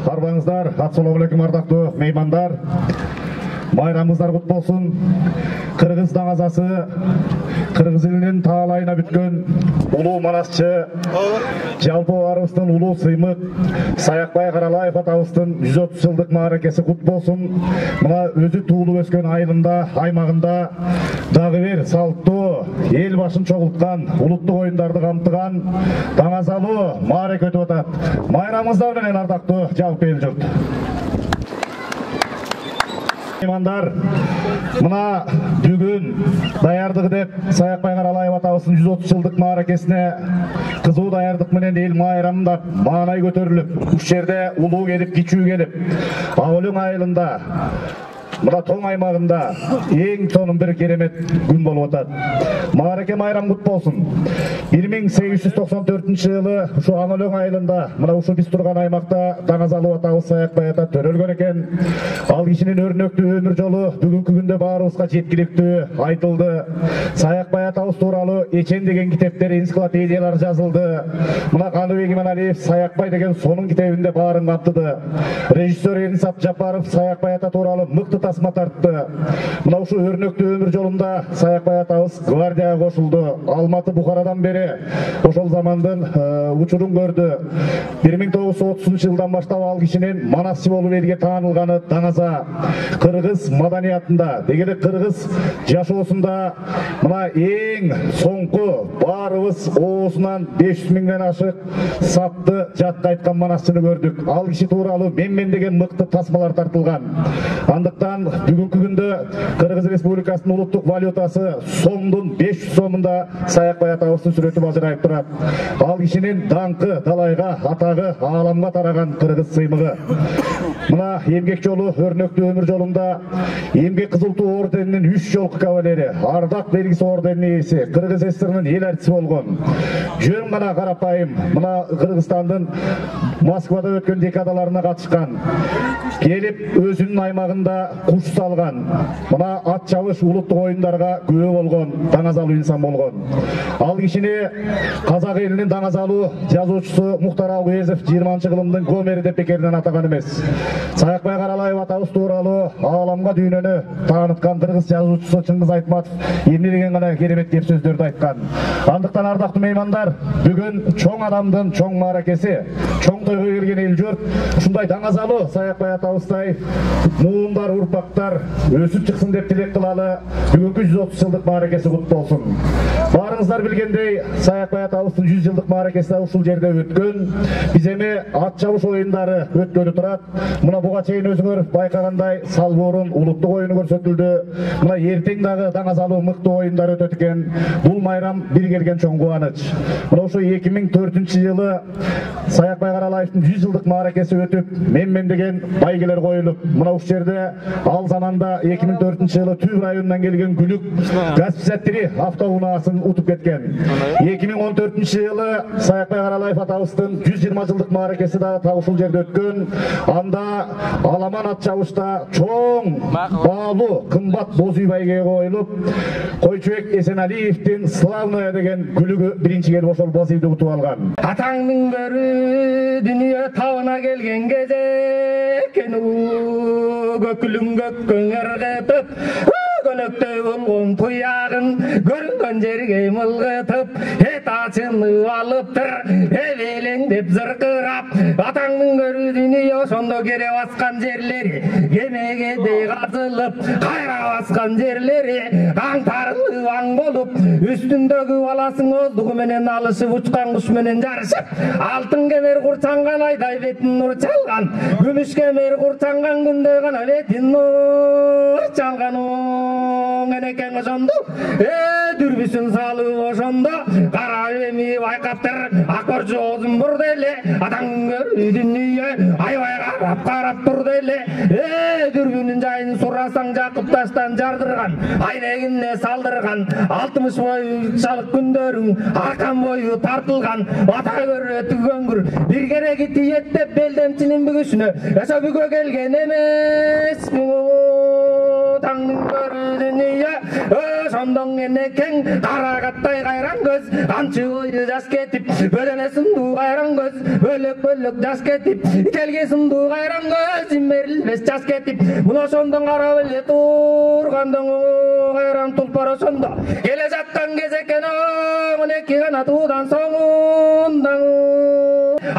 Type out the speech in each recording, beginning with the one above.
арбаңыздар. Ассалаумағалейкум ардактуу меймандар. Байрамыңыздар кут болсун. Кыргыз даңазасы, Кыргыз элинин таалайына бүткөн улуу манасчы, жалпы барыбыздын улуу сыймык Саякбай Каралаев атабыздын 130 жылдык мааракеси кут болсун. Мына өзү туулуп өскөн айылында, аймагында дагы бир салттуу эл башын чогулткан, улуттук оюндарды камтыган даңазалуу маараке өтүп атат. Байрамыңыздар менен ардактуу жалпы эл журт. Меймандар, мына бүгүн даярдыгы деп Саякбай Каралаев атабыздын 130 жылдык мааракесине кызуу даярдык менен эл майрамында маанай көтөрүлүп, ушул жерде улуу келип, кичүү келип, Абөлөң айылында мына тоң аймагында эң сонун бир керемет күн болуп атат. Маараке майрам кут болсун. 1894 жылы ушу Абөлөң айылында, мына ушу биз турган аймакта даңазалуу атабыз Саякбай ата төрөлгөн экен. Ал кишинин өрнөктүү өмүр жолу бүгүнкү күндө баарыбызга жеткиликтүү айтылды. Саякбай атабыз тууралуу Эчен деген китептер, энциклопедиялар жазылды. Мына Каныбек Иманалиев Саякбай деген сонун китебинде баарын камтыды. Режиссер Эрнис Абджапаров Саякбай ата тууралуу мыкты тасма тартты. Мына ушу өрнөктүү өмүр жолунда Саякбай атабыз гвардияга кошулду. Алматы Бухарадан бери ошол замандын учурун көрдү. 1930 жылдан баштап ал кишинин манасчы болуп элге таанылганы даңаза. Кыргыз маданиятында, дегеле кыргыз жашоосунда мына эң соңку баарыбыз оозунан 500 миңден ашык сапты жатка айткан манасчыны көрдүк. Ал киши тууралуу мен деген мыкты тасмалар тартылган. Андыктан бүгүнкү күндө Кыргыз Республикасынын улуттук валютасы сомдун 500 сомунда Саякбай атабыздын сүрөтү бажырайып турат. Ал кишинин даңкы далайга, атагы ааламга тараган кыргыз сыймыгы. Мына эмгек жолу, өрнөктүү өмүр жолунда эмгек кызыл туу орденинин 3 жолку кавалери, ардак белгиси орденинин ээси, Кыргыз СССРнын эл артиси болгон. Жөн гана карапайым, мына Кыргызстандын Москвада өткөн декадаларына катышкан. Келип өзүнүн аймагында куш салган. Мына ат чабыш улуттук оюндарга күбө болгон, даңазалуу инсан болгон. Ал кишини казак элинин даңазалуу жазуучусу Мухтар Алгуезов 20-кылымдын Гомери деп бекеринен атаган эмес. Саякбай Каралаев атабыз тууралуу ааламга дүйнөнү тааныткан кыргыз жазуучусу Чыңгыз Айтматов эмне деген гана керемет кеп сөздөрдү айткан. Андыктан ардактуу меймандар, бүгүн чоң адамдын чоң мааракеси, чоң тойго келген эл журт ушундай даңазалуу Саякбай атабыздай муундар, урпактар өсүп чыксын деп тилек кылалы. Бүгүнкү 130 жылдык мааракеси кут болсун. Баарыңыздар билгендей, Саякбай атабыздын 100 жылдык мааракеси да ушул жерде өткөн. Биз эми ат чабыш оюндары өткөнү турат. Мына буга чейин өзүңөр байкагандай салбуурун улуттук оюну көрсөтүлдү. Мына эртең дагы даңазалуу мыкты оюндар өтөт экен. Бул майрам бир келген чоң кубаныч. Мына ушу 2004 жылы Саякбай Каралаевдин 100 жылдык мааракеси өтүп, мен деген байгелер коюлуп, мына ушул жерде ал заманда 2004 жылы Түп районунан келген Күлүк ГАЗ-53 автоунаасын утуп кеткен. 2014 жылы Саякбай Каралаев атабыздын 120 жылдык мааракеси да ушул жерде өткөн. Анда аламан ат чабышта чоң баалуу кымбат боз үй байгеге коюлуп, Койчубек Эсеналиевдин Славная деген күлүгү биринчи келип ошол боз үйдү утуп алган. Атаңдын көрү дүнүйө табына келген кезде экен көкүлүң көккөн ыргытып, көнөктөй болгон туягын көрүнгөн жерге мылгытып, эт ачыны алыптыр эбелеңдеп зыркырап. Атаңдын көрү дүнүйө ошондо кере баскан жерлери кемегедей казылып, кайра баскан жерлери аңтарылып аң болуп, үстүндөгү баласың оздугу менен алышып учкан куш менен жарышып, алтын кемер курчанган айдай бетин нур чалган, күмүш кемер курчанган күндө гана бетин нур чалган энекен ошондо дүрбүсүн салып ошондо кара эми байкаптыр акорчу оозун бурду эле, атаңдын көрү дүнүйө аябай карап турду эле, дүрбүнүн жайын сурасаң жакып таштан жардырган, айнегине салдырган, 60 боюнчалык күндөрүң аркан бою тартылган, ата көрө түгөнгүр бир кереги тиеттеп белдемчинин бүгүсүнө эсө бүгө келген эмес. Таңдын көрү дүнүйө ошондон энекең карагаттай кайран көз камчы бою жаш кетип бөлөнө сымдуу кайран көз бөлөк бөлөк жаш кетип келге сымдуу кайран көз имерилбес жаш кетип мына ошондон карап эле тургандың кайран тулпар ошондо келе жаткан кез экен эки канатуудан соңундан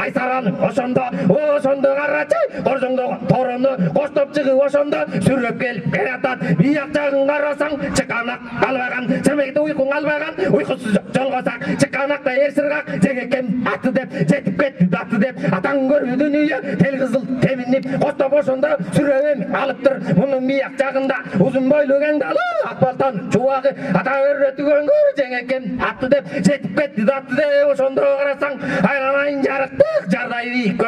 айсараның ошондо карачы коржоңдогон торону коштоп чыгып ошондо сүрөп келип келатат бияк жагын карасаң чыканак албаган чемекте уйкуң албаган уйкусуз жолгосак чыканакта эр сыргак жегекем аты деп жетип кетти даты деп атаң көрбү дүнүйө тел кызыл теминип коштоп ошондо сүрөбөм алыптыр мунун бияк жагында узун бойлуу кеңдалы ак балтан чубагы ата өрөтүгөн жеңекем аты деп жетип кетти даты деп ошондо карасаң айланайын жарыктык жардай бийик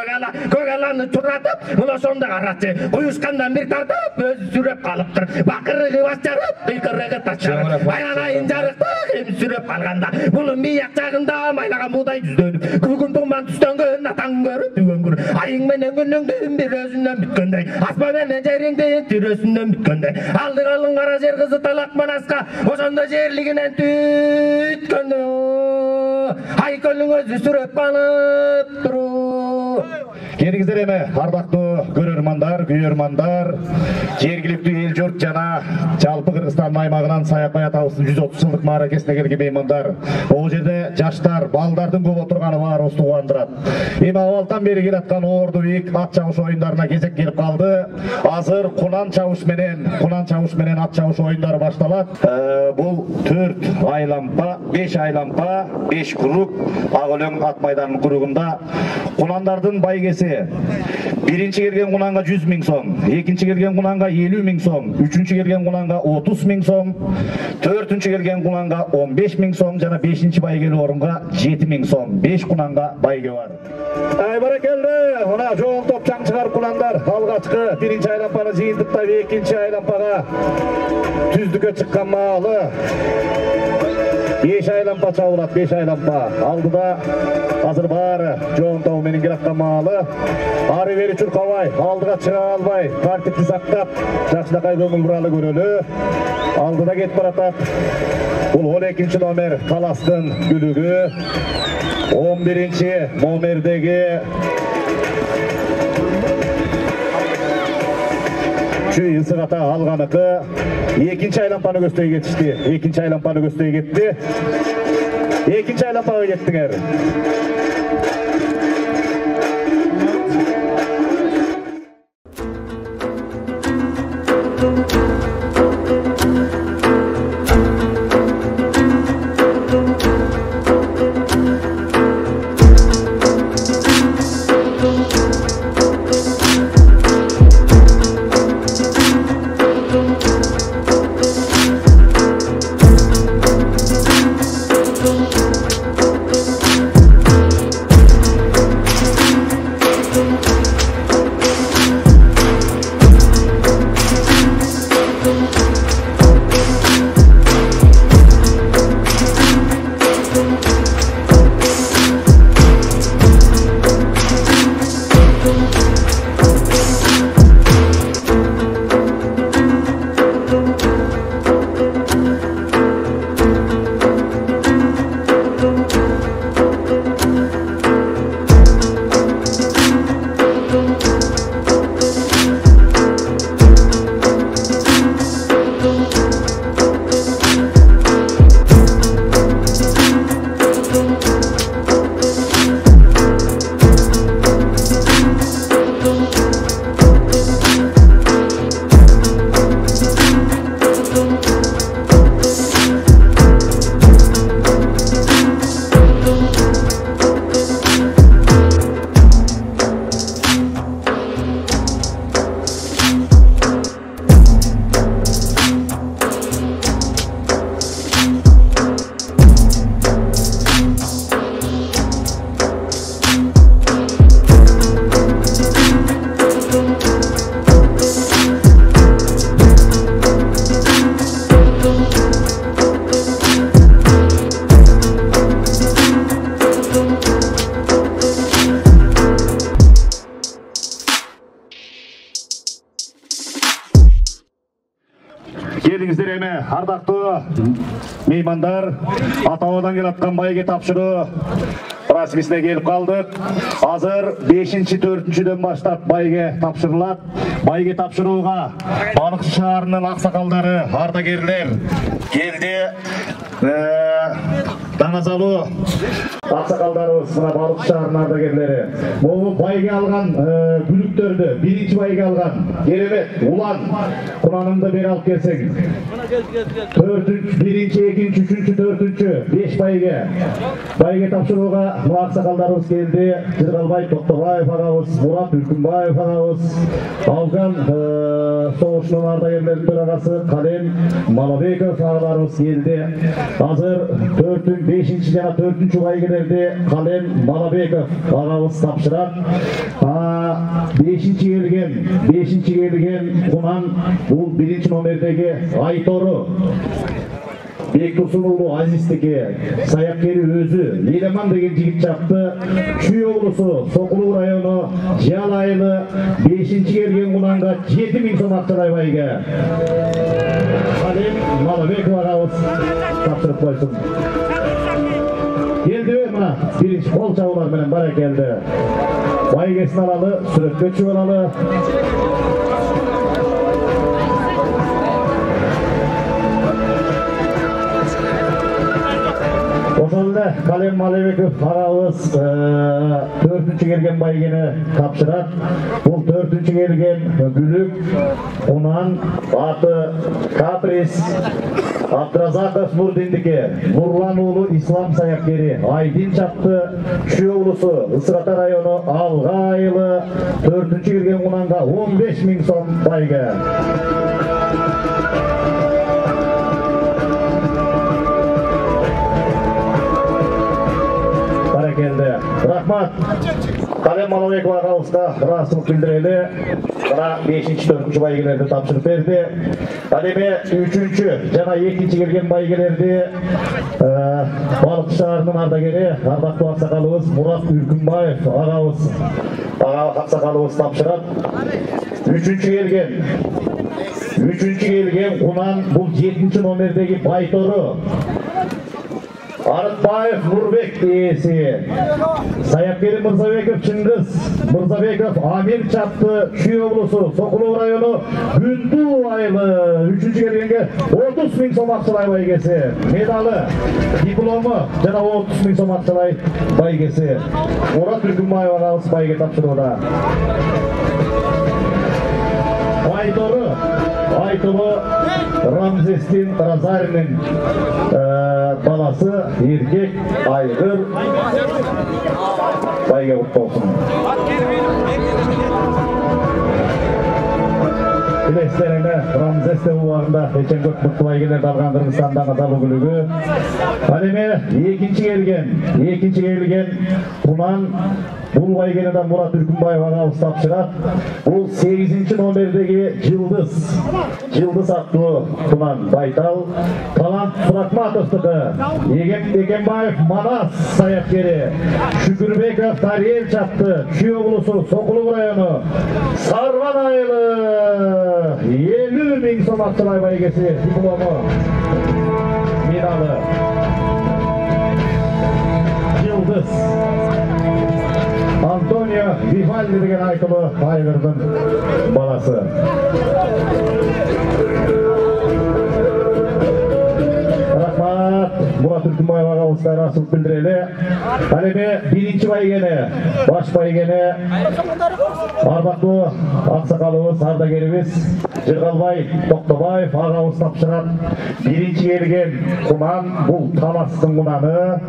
көк аланы чуратып мына ошондо карачы куюшкандан бир тартып өзү сүрөп калыптыр бакырыгы баш жарып кыйкырыгы таш жарып айланайын жарыктык эми сүрөп калганда мунун бияк жагында майлаган буудай жүздөнүп күлгүн туман түстөнгөн атаң көрүп түгөнгүр айың менен күнүңдүн бир өзүнөн бүткөндөй аспан менен жериңдин тирөсүнөн бүткөндөй алды калың кара жер кызы талак манаска ошондо жерлигинен түткөндө ай көлүң өзү сүрөп калыптыр. Келиңиздер эми ардактуу көрөрмандар, күйөрмандар, жергиликтүү эл журт жана жалпы Кыргызстандын аймагынан Саякбай атабыздын 130 жылдык мааракесине келген меймандар. Бул жерде жаштар, балдардын көп отурганы баарыбызды кубандырат. Эми абалдан бери келаткан Ордубек ат чабыш оюндарына кезек келип калды. Азыр кунан чабыш менен ат чабыш оюндары башталат. Бул 4 айлампа, 5 айлампа, 5 круг ак өлөң ат майданынын кругунда кунандардын байгеси биринчи келген кунанга 100 000 сом, экинчи келген кунанга 50 000 сом, үчүнчү келген кунанга 30 000 сом, төртүнчү келген кунанга 15 000 сом жана бешинчи байгелүү орунга 7 000 сом. 5 кунанга байге бар. Баракелде, мына жоолтоп чаң чыгарып кунандар алгачкы биринчи айлампаны жыйынтыктап экинчи айлампага түздүккө чыккан маалы 5 айлампа чабылат, 5 айлампа. Алдыда азыр баары жоонтоо менен келаткан маалы. Ары бери чуркабай, алдыга чыга албай, тартипти сактап, жакшынакай көңүл буралы көрөлү. Алдыда кетип баратат. Бул 12 номер Таластын күлүгү. 11 номердеги Чүй ысыгата алганыкы. Экинчи айлампаны көздөй кетишти. Экинчи айлампаны көздөй кетти. Экинчи айлампага кеттиңер. Келиңиздер эми ардактуу меймандар, Ата-Бабадан келаткан байге тапшыруу расмисине келип калдык. Азыр 5-4-дөн баштап байге тапшырылат. Байге тапшырууга Балыкчы шаарынын аксакалдары, ардагерлер келди. Даңазалуу аксакалдарыбыз, мына Балыкчы шаарынын ардагерлери. Бул байге алган бүлүктөрдү, биринчи байге алган керемет улан кунанымды бери алып келсең. Биринчи, экинчи, үчүнчү, төртүнчү, 5 байге тапшырууга мына аксакалдарыбыз келди. Жыргалбай Токтобаев агабыз, Мурат Үркүнбаев агабыз, Алган согушунун ардагерлеринин төрагасы Калем Малабеков агаларыбыз келди. Азыр 5-нчи жана 4-нчү байгелерди Калем Малабеков агабыз тапшырат. 5-нчи келген кунан бул 1-нчи номердеги Айтору Бектурсун уулу Азиздики, саяпкери өзү Лейламан деген жигит чапты. Чүй облусу Сокулуу району Жал айылы 5-нчи келген кунанга 7000 сом акчалай байге Калем Малабеков агабыз тапшырып койсун. Келдиби мына биринчи кол чабуулар менен баракелди. Байгесин алалы, сүрөткө чыгып алалы. Ошол эле Калем Малабеков агабыз 4-нчү келген байгени тапшырат. Бул 4-нчү келген бүлүк кунан аты Каприз Абдразаков Нурдиндики, Нурлан уулу Ислам саяпкери Айдин чапты. Чүй облусу Ысырата району Алга айылы 4-нчү келген кунанга 15.000 сом байге. Келди. Рахмат. Калем Малабеков агабызга ыраазычылык билдирели. Мына 5-4-нчү байгелерди тапшырып берди. Ал эми 3-чү жана 2-нчи келген байгелерди Балыкчы шаарынын ардагери, ардактуу аксакалыбыз Мурат Үркүнбаев агабыз, аксакалыбыз тапшырат. 3-чү келген кунан бул 7-нчи номердеги Байтору Арытбаев Нурбек ээси, саяпкери Мырзабеков Чыңгыз, Мырзабеков Амир чапты. Чүй облусу Сокулуу району Күндүү айылы 3-чү келгенге 30.000 сом акчалай байгеси, медалы, диплому жана 30.000 сом акчалай байгеси. Мурат Үркүнбаев агабыз байге тапшырууда. Айтылы Рамзестин Разаринин баласы эркек айгыр байге кут болсун. Билестерине Рамзесте убагында эчен көп мыкты байгелерди алгандырыңыздан даңазалуу күлүгү. Ал эми экинчи келген кунан бул байгени да Мурат Үркүнбаев агабыз тапшырат. Бул 8-нчи номердеги Жылдыз аттуу кунан байтал. Талант Суракматовдуку, Эгембаев Манас саяпкери, Шүкүрбеков Тариел чапты. Чүй облусу Сокулуу району Сарван айылы 50.000 сом акчалай байгеси, диплому, медалы. Жылдыз Антонио Вивальди деген айтылы айгырдын баласы. Рахмат. Мурат Үркүнбаев агабызга ыраазычылык билдирели. Ал эми 1-нчи байгени, баш байгени ардактуу аксакалыбыз, ардагерибиз Жыргалбай Токтобаев агабыз тапшырат. 1-нчи келген кунан бул Таластын кунаны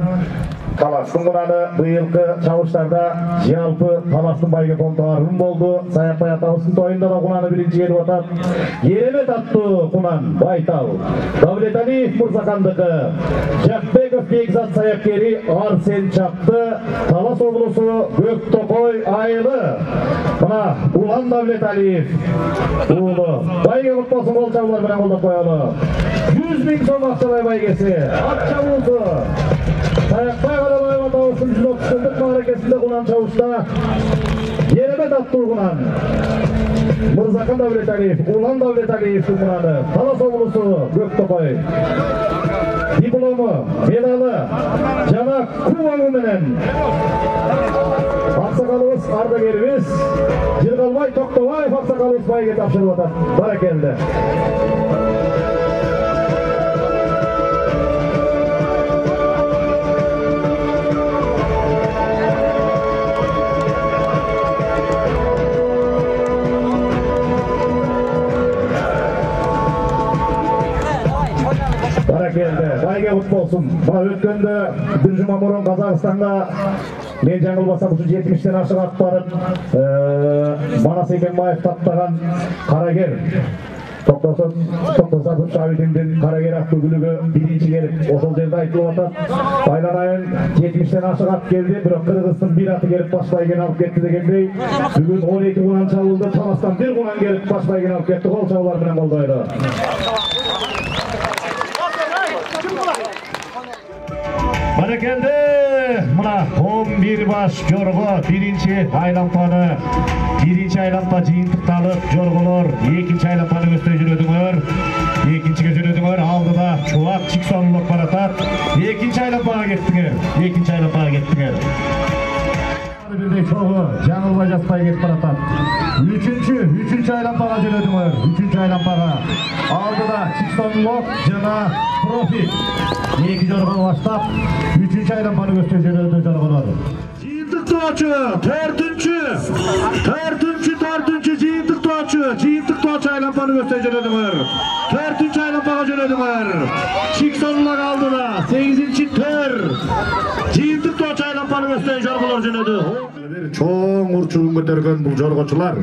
быйылкы чабыштарда жалпы Таластын байге контуарын болду. Саякбай атабыздын тоюнда да кунаны 1-нчи келип атат. Керемет аттуу кунан байтал. Давлеталиев Мырзакандыкы, Жакбеков Бекзат саяпкери Арсен чапты. Талас облусу Көктокой айылы. Мына Улан Давлеталиев уулу байге кут болсун, кол чабуулар менен колдоп коелу. 100.000 сом акчалай байгеси, ат чабуусу. Саякбай Калабаев атабыздын 130 жылдык мааракесинде кунан чабышта керемет аттуу кунан. Mırzakan Davletaliyev, Ulan Davletaliyev Umranı, Talas Oğlusu Göktopay. Diplomu, medalı, jana kuvağı menen. Aksakalımız, ardagerimiz, Jirgalbay Toktobay, Aksakalımız bayge tapşırıp atar. Barakeldi. Barakeldi. Bayge kutlu olsun. Bana ötkende bir cuma morun Kazakstan'da men жаңылбасам ушу 70'ten aşık at barıp Manas Ekenbayev taптаған Карагер Токтосатов Шабидимдин Карагер аттуу birinci gelip ошол жерде айтылып атат. Байланайын 70'ten aşık at geldi, бирок Кыргыздын bir atı gelip баш байгени алып кетти дегендей. Бүгүн 12 кунан чабылды, Таластан bir кунан gelip баш байгени алып кетти. Кол чабуулар менен колдойлу. Barakeldi. Mına 11 baş jorgo birinci aylanpany жыйынтыкталып jorgolar экинчи aylanpany көздөй жүрөдүңөр. Экинчиге жүрөдүңөр. Алдыда Чубак Чиксонлук баратат. Экинчи aylanpага кеттиңер. Birдей чогу жаңылбай жатпай кетип баратат. Үчүнчү aylanpага жүрөдүңөр. Үчүнчү aylanpага. Алдыда Чиксонлук жана Профит. Эки jorgo баштап үчүнчү aylanpany көздөй жүрөдү jorgolar. Жыйынтыктоочу, төртүнчү жыйынтыктоочу aylanpany көздөй жүрөдүңөр. Төртүнчү aylanpага жүрөдүңөр. Чиксонлук алдыда 8-чи төр. Жыйынтыктоочу aylanpany көздөй jorgolar жүрөдү. Чоң урчугун көтөргөн бул jorgoчулар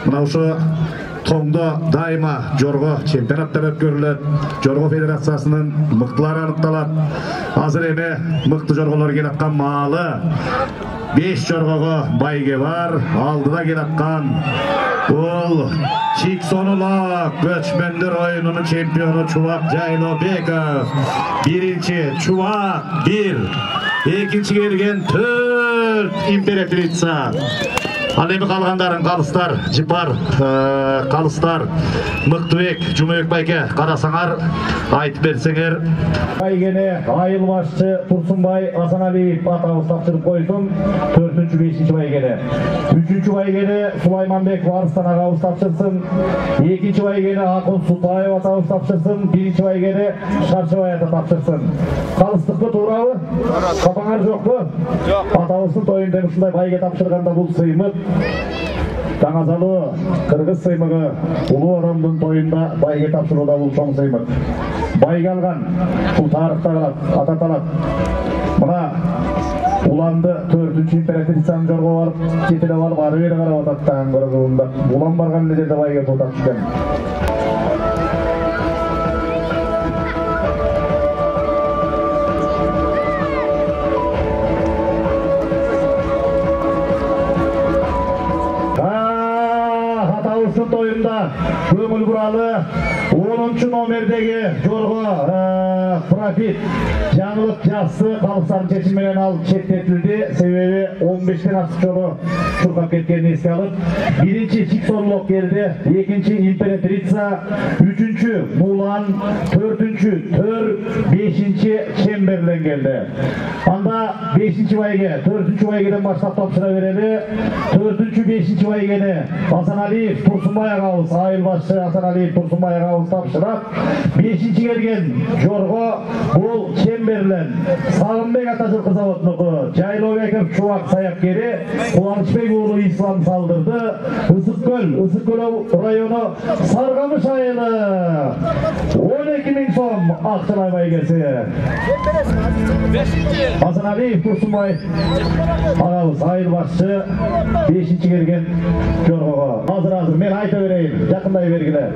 мына ошо Тоңдо дайыма жорго чемпионаттар өткөрүлөт. Жорго федерациясынын мыктылары аныкталат. Азыр эми мыкты жорголор келаткан маалы 5 жоргого байге бар. Алдыда келаткан бул Чиксонлук көчмөндөр оюнунун чемпиону Чубак Жайлообеков. Биринчи Чубак 1, экинчи келген 4 императрица. Ал эми калгандарын Калыстар, Жипар, Калыстар, Мыктыбек, Жумабек байке карасаңар, айтып берсеңер. Байгени айыл башчы Турсунбай Асаналиев атабыз тапшырып койсун. 4-5 байгени. 3 байгени Сулайманбек Варыстан агабыз тапшырсын. 2 байгени Акын Сутаев атабыз тапшырсын. 1 байгени Шарчыбай ата тапшырсын. Калыстыкпы туурабы? Капаңар жокпу? Жок. Атабыздын тоюнда ушундай байге тапшырганда бул сыймык Таңазалы Кыргыз сыймыгы Улуу Оромдун тоюнда байге тапшырууда бул чоң сыймык. Байге алган бул тарыхта калат, ататалат. Мына Уланды 4-чү императрицанын жорго барып, кетире барып, ары бери карап атат тагын көргөндө. Улан барган жерде байге тутап түшкөн. Toyunda көңүл буралы 10-чу номердеги жорго Профит жаңылык жаксы калыптардын чечими менен алып четтетилди. Себеби 15-тен ашык жолу чуркап кеткенин эске алып, 1-чи Чиксонлук келди, 2-чи Императрица, 3-чү Мулан, 4-чү Төр, 5-чи Чемберлен келди. Анда 5-чи байге, 4-чү байгеден баштап тапшыра берели. 4-чү 5-чи байгени Асаналиев Турсунбай агабыз, айыл башчы Асаналиев Турсунбай агабыз тапшырат. 5-чи келген жорго бул Чемберлен, Сагынбек ата жылкы заводунуку, Жайлообеков Чубак саяпкери, Кубанычбек уулу Ислам салдырды. Ысык көл району Саргамыш айылы 12 000 сом Акчалай байгеси. Асаналиев Турсунбай агабыз, айыл башчы 5-чи келген жоргого. Азыр мен айта берейин, жакындай бергиле.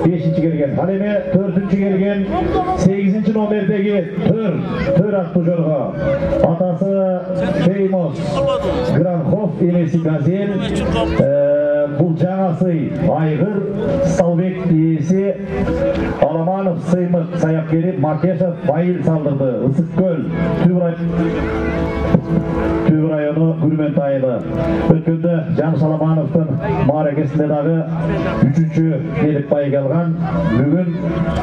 5-чи келген, ал эми 4-чү келген 8-чи номердеги Төр аттуу жорго. Атасы Феймос Гранхоф, энеси Газель, Бұл жаңа сый Айғыр Сталбек иесі Аламанов Сыймық Саяпкері Макешев Байыл салдырды. Ысықкөл Түбі районы Гүрмен тайылы. Өткенде Жаныш Аламановтың марекесінде дағы 3-ші келіп бай келген, бүгін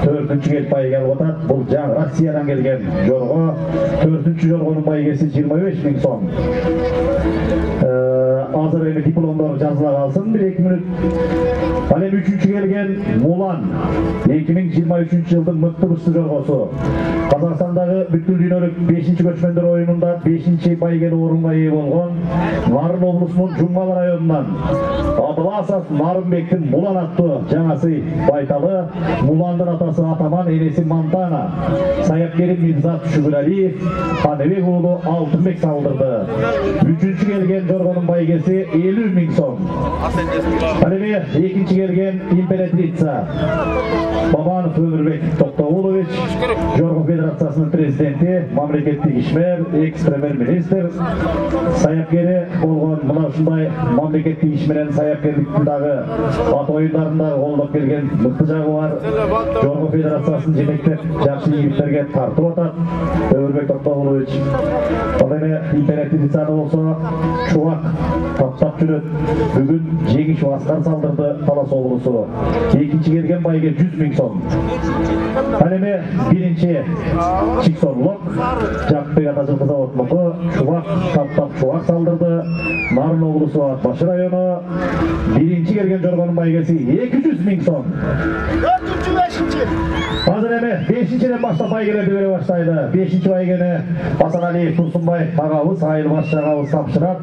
4-ші келіп бай келіп отыр. Бұл жаңа Россиядан келген жорғы. 4-ші жорғының байгесі 25.000 сом. Азыр әлі дипломдар жазыла қалсын, 1-2 минут. Әлем 3-ші келген Мулан, 2023 жылдың мықты бұшты жорғасы. Қазақстандағы бүткіл дүниелік 5-ші көшмендер ойынында 5-ші байгелі орынға ие болған Нарын облысының Жұмғал районынан Абыласов Нарынбектің Мулан атты жаңасы байталы. Муландың атасы Атаман, енесі Монтана. Саяпкері Мирзат Шүгірәлиев, Қаныбек ұлы Алтынбек салдырды. 3-ші келген жорғаның байгесі 50.000 сом. Әлеме 2-ші келген императрица Бабанов Өмірбек Тоқтауылович, Жорғы Федерациясының президенті, мемлекеттік ишмер, экс-премьер-министр, саяпкері болған мына ұшындай мемлекеттік ишмерен саяпкерліктіңдағы ат ойындарындағы қолдап келген мықты жағы бар. Жорғы Федерациясын жемектеп жақсы егіптерге тартып атады. Өмірбек Тоқтауылович. Қалайны императрицаны болса, Чуақ таптап жүреді. Бүгін жеңіш Асқар салдырды Талас облысы. 2-ші келген байге 100.000 сом. Әлеме 1-ші Чиксорлық, Жақпек Атажылқы заводмықы, Чуақ таптап Чуақ салдырды. Нарын облысы Атбашы районы. 1-ші келген жорғаның байгесі 200.000 сом. 4-5-ші. Қазір әме 5-шіден баштап байгелерді бере баштайды. 5-ші байгені Асанәлиев Тұрсынбай ағауыз, Айылбаш ағауыз тапшырат.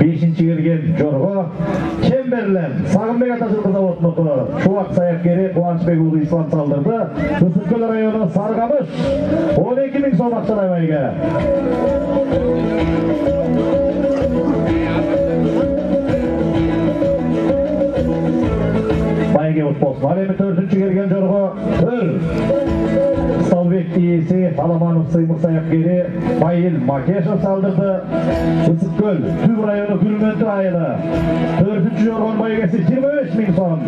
5-ші келген жорғы Чемберлен, Сағынбек Атажылқы заводмықы, Чуақ саяпкері Қуанышбек ұлы Ислам салдырды. Ысықкөл районы Сарғамыш 12.000 сом ақшалай байға. Байге ұт болсын. Әлемі 4-ші келген жорғы Сталбек иесі Аламанов Сыймық саяпкері Байыл Макешев салдырды. Ысықкөл Түбі районы Гүрмен тайылы. 4-ші жорғаның байгесі 25.000 сом.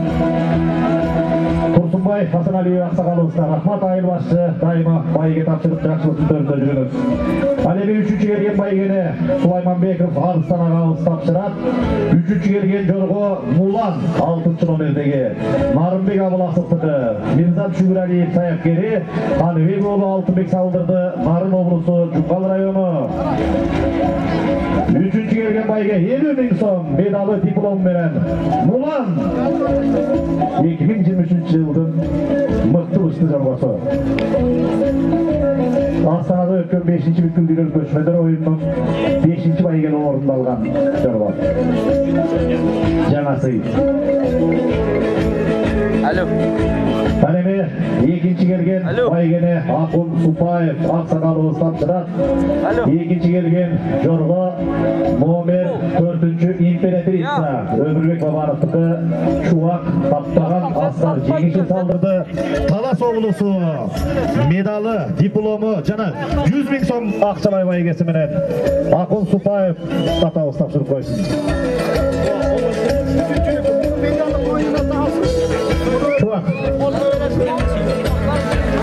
Тұрсынбай Хасаналиев ақсақалымызға рахмат. Айылбашы дайыма байге тапшырып жақсылықтың төрінде жүріңіз. Әлемі 3-ші келген байгені Сулайманбеков Арыстан ағауыз тапшырат. 3-ші келген жорғы Мулан 6-ші номердегі Нарынбек Абыласовтығы. Мирзат Шүгірәлиев саяпкері Қаныбек ұлы Алтынбек салдырды. Нарын облысы Жұмғал районы. 3-ші келген байге 50.000 сом медалы диплом менен Мулан 2023 жылдың мықты бұшты жорғасы. Астанада өткен 5-ші бүткіл дүниелік көшмендер ойынның 5-ші байгелі орындалған жорға. Жаңа сый. Әлеме 2-ші келген байгені Ақын Супаев ақсақалымыз тапшырат. 2-ші келген жорға номер 4-ші императрица Өмірбек Бабановтығы Чуақ таптаған Асқар жеңіші салдырды. Талас облысы медалы, дипломы жана 100.000 сом ақшалай байгесі менен Ақын Супаев атауыз тапшырып қойсын. Чуақ.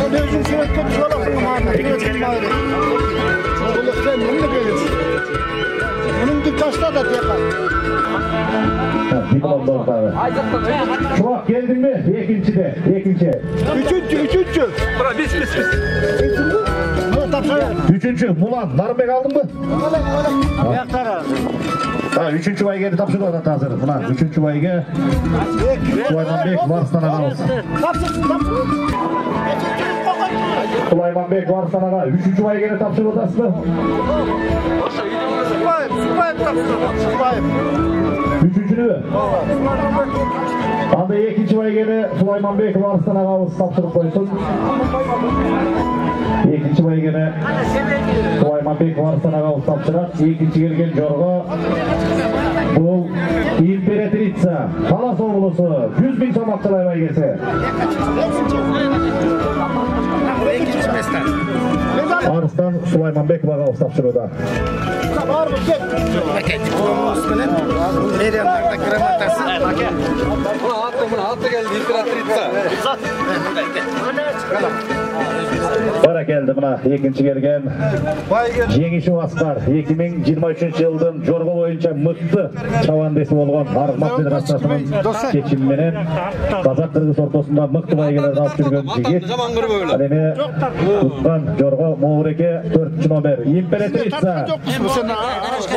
Özün sürekli çoğalasın mağarına. Bunun dükkaçta da tekrar. Diplomda var. Çuak geldin mi? 2-de. 3-3. Bura biz. Bunu tapşırıyor. 3-cü Mulan. Narınbek aldın mı? Yaktara. 3-cü baygeni tapşırıyor da hazır. 3-cü bayge. Sulaymanbek Varstan ağamız. Sulaymanbek Varstan ağa. 3-cü baygeni tapşırıyor da aslı. Sulayip tapşırıyor. 3-cünü. Anda 2-ci baygeni Sulaymanbek Varstan ağamız tapşırıp koysun. 2-ci baygeni Sulaymanbek Varstan ağamız tapşırat. 2-ci gelgen jorga. Bu İmperatrica Talas oğlusu 100.000 so'm akçalay baygesi. Arıstan Sulaymanbek baga topşırуда. Var mı? Gel. Bara geldi buna ikinci gelgen Jengişi Askar 2023 yıldan Jorgo boyunca mıktı çavandesi olgan Arıqmat Federasyasının seçiminin Kazak Kırgız ortasında mıktı baygelerden alıp жүрген jigit. Ademi tutkan Jorgo Moğreke 4. number İmperatrica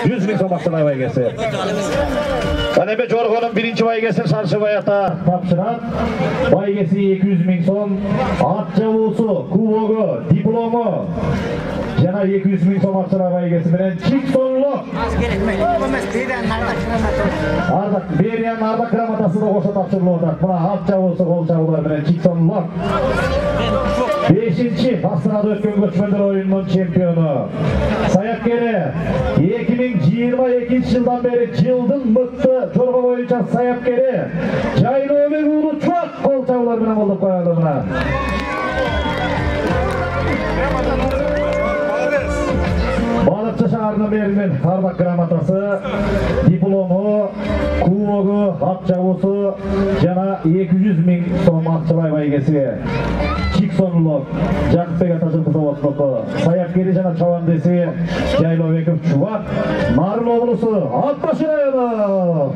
100.000 so'm akçalay baygesi. Ademi Jorgo'nun 1. baygesini Sarşı Bayat'a tapşıran baygesi 200.000 so'm at javusu kubogu diplomu jana 200.000 so'm akçalay baygesi bilen çik sonluk Beriyan Arda kramatası da koşa tapşırıldı. Buna at javusu kol javular bilen çik sonluk 5. Astanada ötken göçmenler oyununun çempiyonu Sayapkeri 2022 yıldan beri yıldın mıktı Jorgo boyunca Sayapkeri Caynoğlu Uğur'u çok kol javular bilen olduk koyalım buna. Balıkçı şaharına verilen Arda kramatası, diplomu, kuvogu, at javusu, jana 200.000 so'm akçalay baygesi. Çik sonluk, Jakpek Atajıl Kızavotluku, Sayapkeri jana çavandesi, Jaylovekov Çuvat, Narın oğlusu, at başlayalım.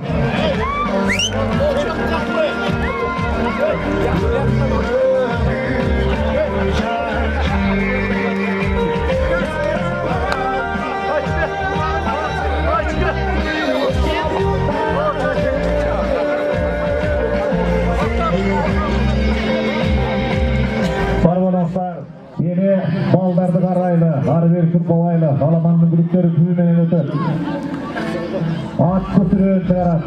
Barbanoslar yeni baldardı qaraylı, Arver Kürkolaylı, Alamanның gülükleri tüymenen ötür. At kütürün çıgarat.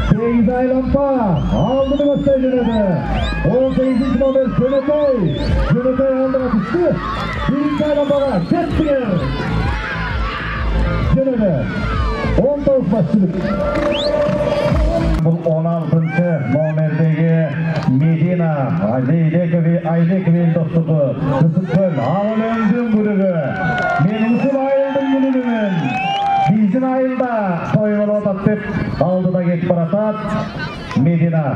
8 aylampa, aldını gösteri jönödü. 18. number Jönötey. Jönötey aldına düştü. 1. aylampaga kettiler. Jönödü. 19 başçılık. Bu 16. numerdeki Medina Aydekovi dostuğu Kısıkköl Ağıl öndüm bölügü Menimsin ayıldım bölügümün Bizin ayılda toyvalı otattip aldıda geçip baratat Medina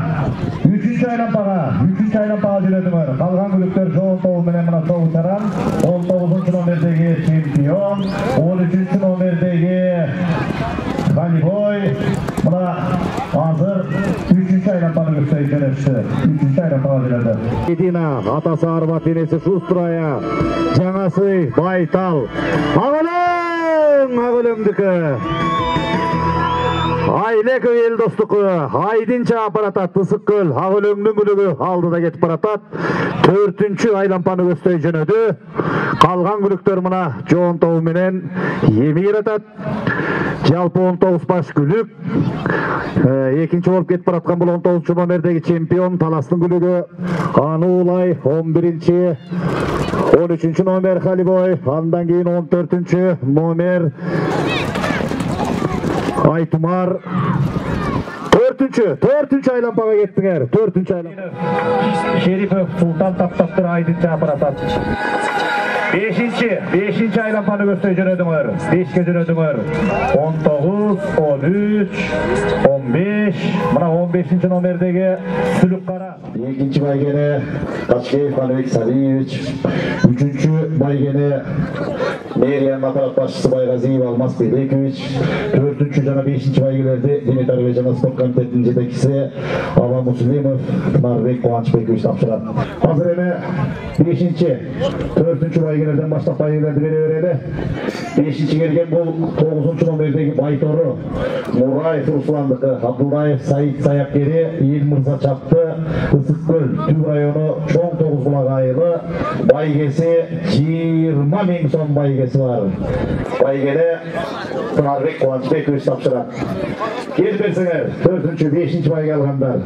3. aylampaga jönödüңөр kalgan gülükler Joğun Toğu menen mına Toğu Çaran 19. numerdeki çempiyon 13. numerdeki Galiboy buna hazır 3. aylampaga gösterişti. 3. aylampaga jönödü. Medina atası Arbat enesi Şustraya Жаңасы Baytal Ağılımdiki Aylekov el dostuqu Aydinça aparatat Kısıkköl Ağılımdың gülügü aldıda ketip baratat 4. aylampany gösteri jönödü. Kalgan gülükler mına Joğun Toğu menen Emir atat. Жалпы 19 baş gülük. Ekinci olup ketip baratkan bul 19. numerdeki çempiyon Talas'ın gülügü Anuulay 11. 13. number Haliboy. Andan keyin 14. number Aytumar. 4. aylampaga kettiler. 4. aylampaga. Şerifov Sultan Taptaktır Aydinça aparatat. 5. aylampany gösteri jönödüңөр. 5'ke jönödüңөр. 19, 13, 15. Mına 15. numerdeki Sülük Kara. 2. baygeni Taşkeyev Alibek Saliyevich. 3. baygeni Meriyan Aparat başçısı Baygaziyev Almas Beylekovich. 4. jana 5. baygelerde Denetar ve Jana Sport Komitetinin jetekisi Ava Muslimov, Pınarbek Kovançbekovich tapşıran. Hazır eme 5. 4. baygelerden başlap baygelerdi verevereli. 5. gelgen bu 9. numerdeki Baytoru Murayev Ruslandıkı, Abdullayev Sait Sayapkeri, El Mırza Çaptı, Isıkköl Tüv rayonu Çoğun Toğuzbulak ayılı baygesi 20.000 so'm baygesi var. Baygede Pınarbek Kovançbekovich tapşıran. Gel bersiңер 4. 5. bayge alganlar.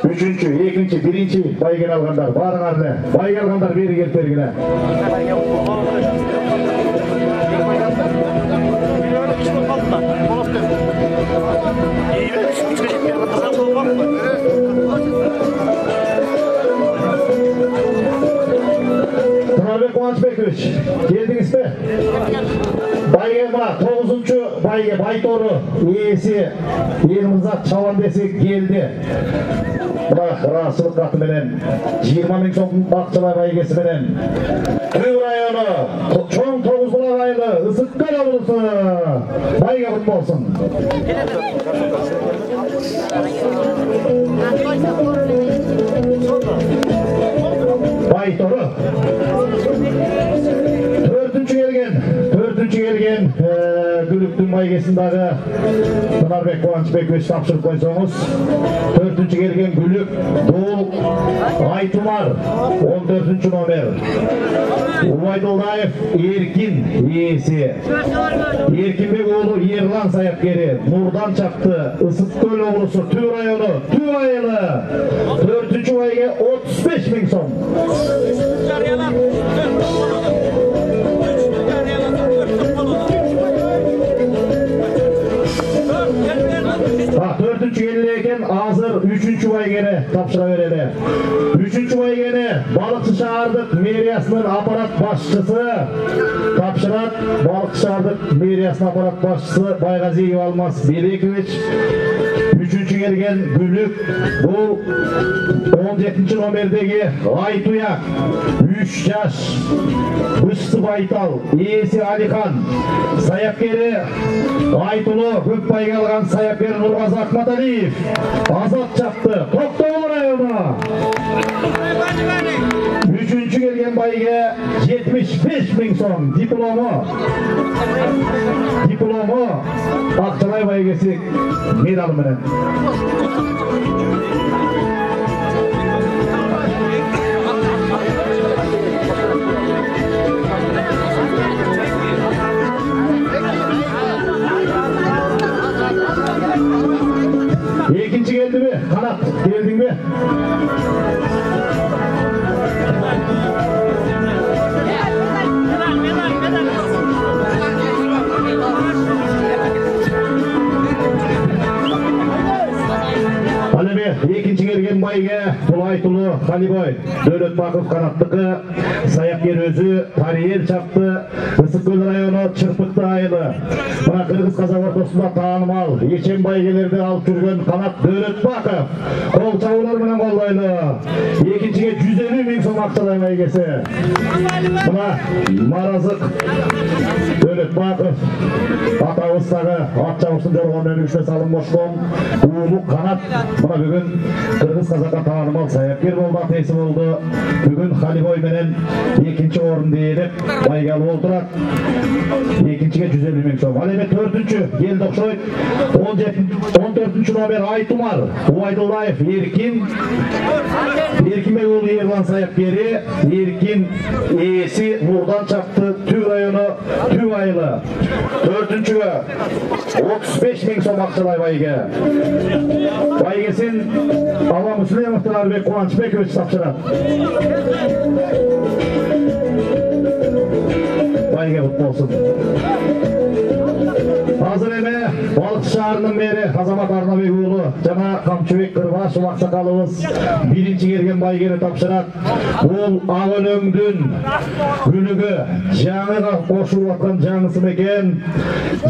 3. 2. 1. bayge alganlar. Barыңarlı. Bayge alganlar beri kelip bергиле. Tınarbek Kıvançbekovич, geldiniz mi? Bayge mına 9-cu bayge Baytoru iyisi Elmızat Çavandesi geldi. Rasılık katı menen 20 ming so'm Bakçılay baygesi menen Tüv rayonu çoğun 9 bulağaylı Isıkkol avlusu bayge kutlu olsun. Baytoru Dördüncü gelgen Gülüktün baygesindagi Tınarbek Kıvançbekovich tapşırıp koysanız. Dördüncü gelgen Gülük Dul Aytumar 14. nomer. Ubayduldayev Erkin iyisi. Erkinbek oğlu Yerlan sayapkeri Nurdan çaktı. Isıtkol oğlusu Tüv rayonu Tüv ayılı 4. bayge 35 ming so'm. Dördüncü gelirken hazır 3. baygeni tapşıra vereli. 3. baygeni Balıkçı Şahardıq meriyasının aparat başçısı tapşırat. Balıkçı Şahardıq meriyasının aparat başçısı Baygaziyev Almaz Belekovich. 3. gelgen Gülük bu 17. nomerdeki Aytuyak 3 yaş Bışsı Baytal iyisi Alikan sayapkeri Aytulu köp bayga algan sayapkeri Nurgazı Akmataliyev azat çaktı Toktogul rayonu. 3. gelgen bayga 75 ming so'm diplomu Akçalay baygesi medal menen. İkinci geldi mi? Kanat geldin mi? İkinci gelgen bayge Bulaytulu Haliboy Döletbakov kanattıkı sayapkeri özü Tariyer çaptı Isıkkol rayonu Çırpıklı ayılı. Buna Kırgız Kazak ortasında tanımal Yeçen baygelerdi alıp жүрген kanat Döletbakov kol çavular menen kollaylı. İkinciye 150 ming so'm Akçalay baygesi. Buna Marazık Döletbakov Atavıstagı at çavuşsun jorgon önügüşme salın boşkom Uğuluk kanat. Buna bugün Kırgız Kazak'a tanımal sayapker boldu atesi boldu. Bugün Haliboy menen ikinci orun deyilip baygalı oldurak. İkinciye 150 ming so'm. Al emet 4-cü geldi okşoyt 14. nomer Aytumar Ubayduldayev Erkin Bey oğlu Yerlan sayapkeri Erkin iyisi Nurdan çaktı Tüv rayonu Tüv ayılı. 4. 35 ming so'm Akçalay bayge. Baygesin Ava Müslimov Tınarbek Kıvançbekovich tapşırat. Bayge kutlu olsun. Hazır eme Balıkçı Şahardın meri Azamat Arnabekoğlu Jana Kamçыбек Kırbaşov aksakalыбыз 1. gelgen baygeni tapşırat. Bul Ağölөңдүн Gülügü жаңы koşulup atkan жаңысы meken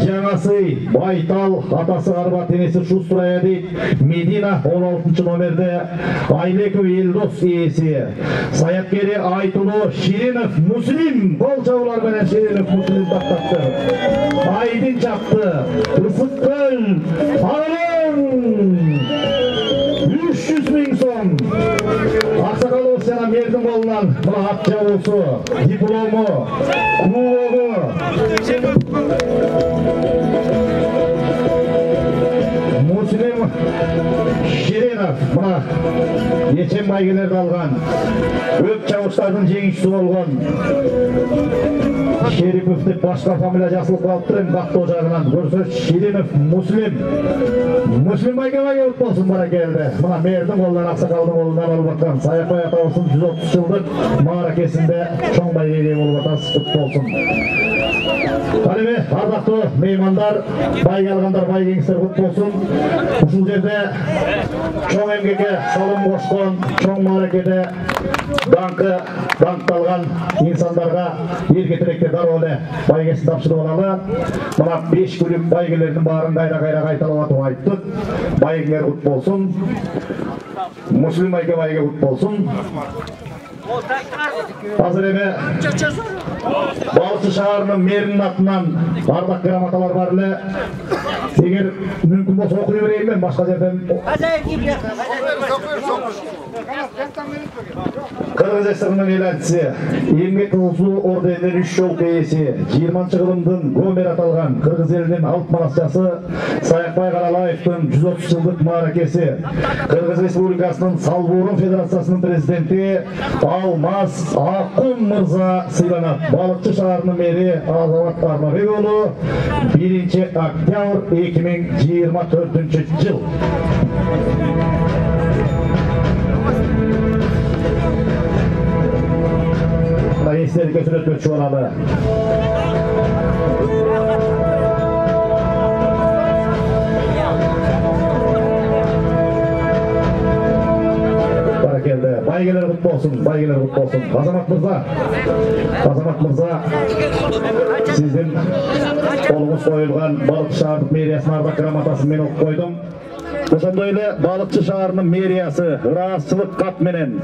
жаңасы Baytal atası Arbat enesi Şusturaya deyip Medina 16. nomerde Aybekov Eldos iyisi sayapkeri Aytulu Şirinov Muslim kol çavular menen Şirinov Muslim taktaptı. Aydın çaptı Isıkkol Ağölөң 300 ming so'm. Aksakalыбыз жана мердин колунан мына ат жабуусу диплому кубогу Muslim Şirinov mына Yeçen baygелерди алган. Көп чабыштардын жеңүүчүсү болгон. Şeripov деп башка фамилия жазылып калыптыр, эми каттоо жагынан көрсө Ширинов Муслим байке кут болсун баракелди. Мына мэрдин колунан аксакалдын колунан алып аткан Саякбай атабыздын 130 жылдык мааракесинде чоң байгеге болуп атасыз, кут болсун. Калеме ардактуу меймандар, байге алгандар, байгеңиздер кут болсун. Ушул жерде чоң эмгекке салым кошкон, чоң мааракеде даңкталган инсандарга элге тилекке дароо эле байгесин тапшырып алалы. Мына 5 күнлүк байгелердин баарын кайра кайталап атып айттык. Байгелер кут болсун. Муслим байке байге кут болсун. Азыр эми Балыкчы шаарынын мэринин атынан ардак грамоталар бар эле. Эгер мүмкүн болсо окуй берейинби, башка жерден. Кыргыз ССРнын эл элчиси, эмгек кызыл орденинин 3 жолку ээси, 20-кылымдын гомер аталган кыргыз элинин алып манасчасы Саякбай Каралаевдин 130 жылдык мааракеси, Кыргыз Республикасынын Салбурун Федерациясынын президенти Алмаз Акун мырза сыйланат. Балыкчы шаарынын мэри Азамат Арнабек уулу 1-октябрь 2024 жыл. Eslerike sürekli çoğalalı. Barakeldi. Baygeler kutlu olsun. Baygeler kutlu olsun. Azamat Mırza. Sizin kolunuz koyulgan Balıkçı şaharının meriyasına ardak grammatasını men okup koydum. Ошондой эле Балыкчы шаарынын мэриясы ыраазчылык кат менен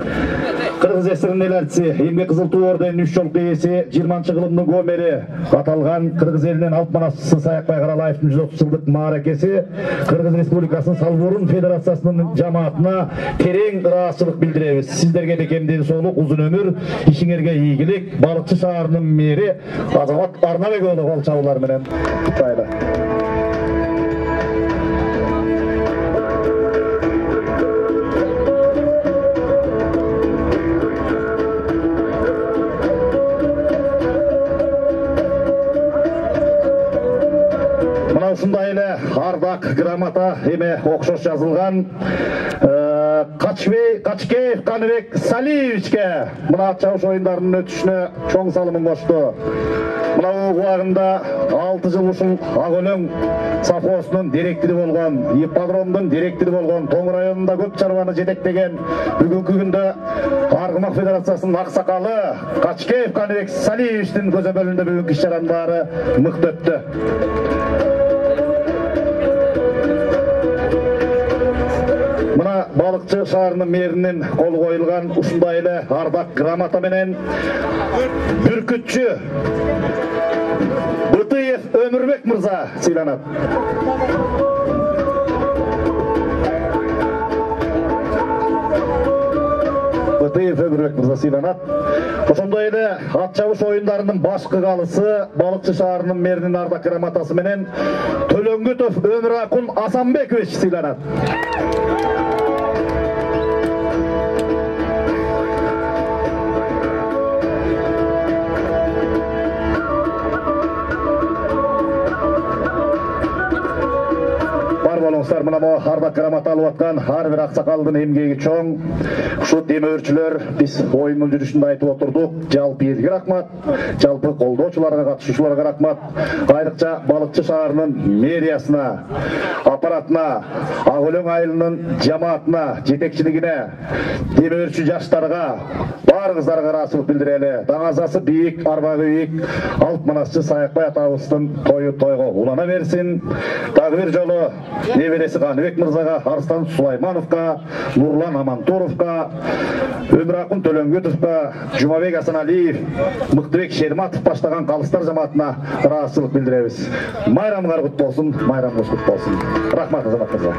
Кыргыз ССРнын эл элчиси, эмгек кызыл туу орденинин 3 жолку ээси, 20-кылымдын гомери аталган Кыргыз элинин алып манасчысы Саякбай Каралаевдин 130 жылдык мааракеси Кыргыз Республикасынын Салбурун Федерациясынын жамаатына терең ыраазчылык билдиребиз. Сиздерге де кем денсоолук, узун өмүр, ишиңерге ийгилик. Балыкчы шаарынын мэри Азамат Арнабек уулу кол чабуулар менен куттайбы. Ушундай эле ардак грамота эме окшош жазылган Качкеев Каныбек Салиевичке мына ат чабыш оюндарынын өтүшүнө чоң салымын кошту. Мына убагында 6 жыл ушул Ак Өлөң совхозунун директори болгон, ипподромдун директори болгон, Тоң районунда көп чарбаны жетектеген, бүгүнкү күндө Аргымак Федерациясынын аксакалы Качкеев Каныбек Салиевичтин көзөмөлүндө бүгүнкү иш-чаранын баары мыкты өттү. Мына Балыкчы шаарынын мэринин колу коюлган ушундай эле ардак грамота менен бүркүтчү Бытыев Өмүрбек мырза сыйланат. Бытыев Өмүрбек мырза сыйланат. Ошондой эле ат чабыш оюндарынын башкы калысы Балыкчы шаарынын мэринин ардак грамотасы менен Төлөнгүтов Өмүракун Асанбекович сыйланат. Болуңуздар, мына ардак грамота алып аткан ар бир аксакалдын эмгеги чоң. Ушу демөөрчүлөр биз оюндун жүрүшүндө айтып отурдук. Жалпы элге рахмат, жалпы колдоочуларга, катышуучуларга рахмат. Айрыкча Балыкчы шаарынын мэриясына, аппаратына, Ак Өлөң айылынын жамаатына, жетекчилигине, демөөрчү жаштарга, баарыңыздарга ыраазычылык билдирели. Даңазасы бийик, арбагы бийик, алып манасчы Саякбай атабыздын тою тойго улана берсин. Дагы бир жолу небереси Каныбек мырзага, Арстан Сулаймановка, Нурлан Амантуровка, Өмүракун Төлөнгүтовка, Жумабек Асаналиев, Мыктыбек Шерматов баштаган калыстар жамаатына ыраазычылык билдиребиз. Майрамыңар кут болсун, майрамыңыз кут болсун. Рахмат, Азамат мырза.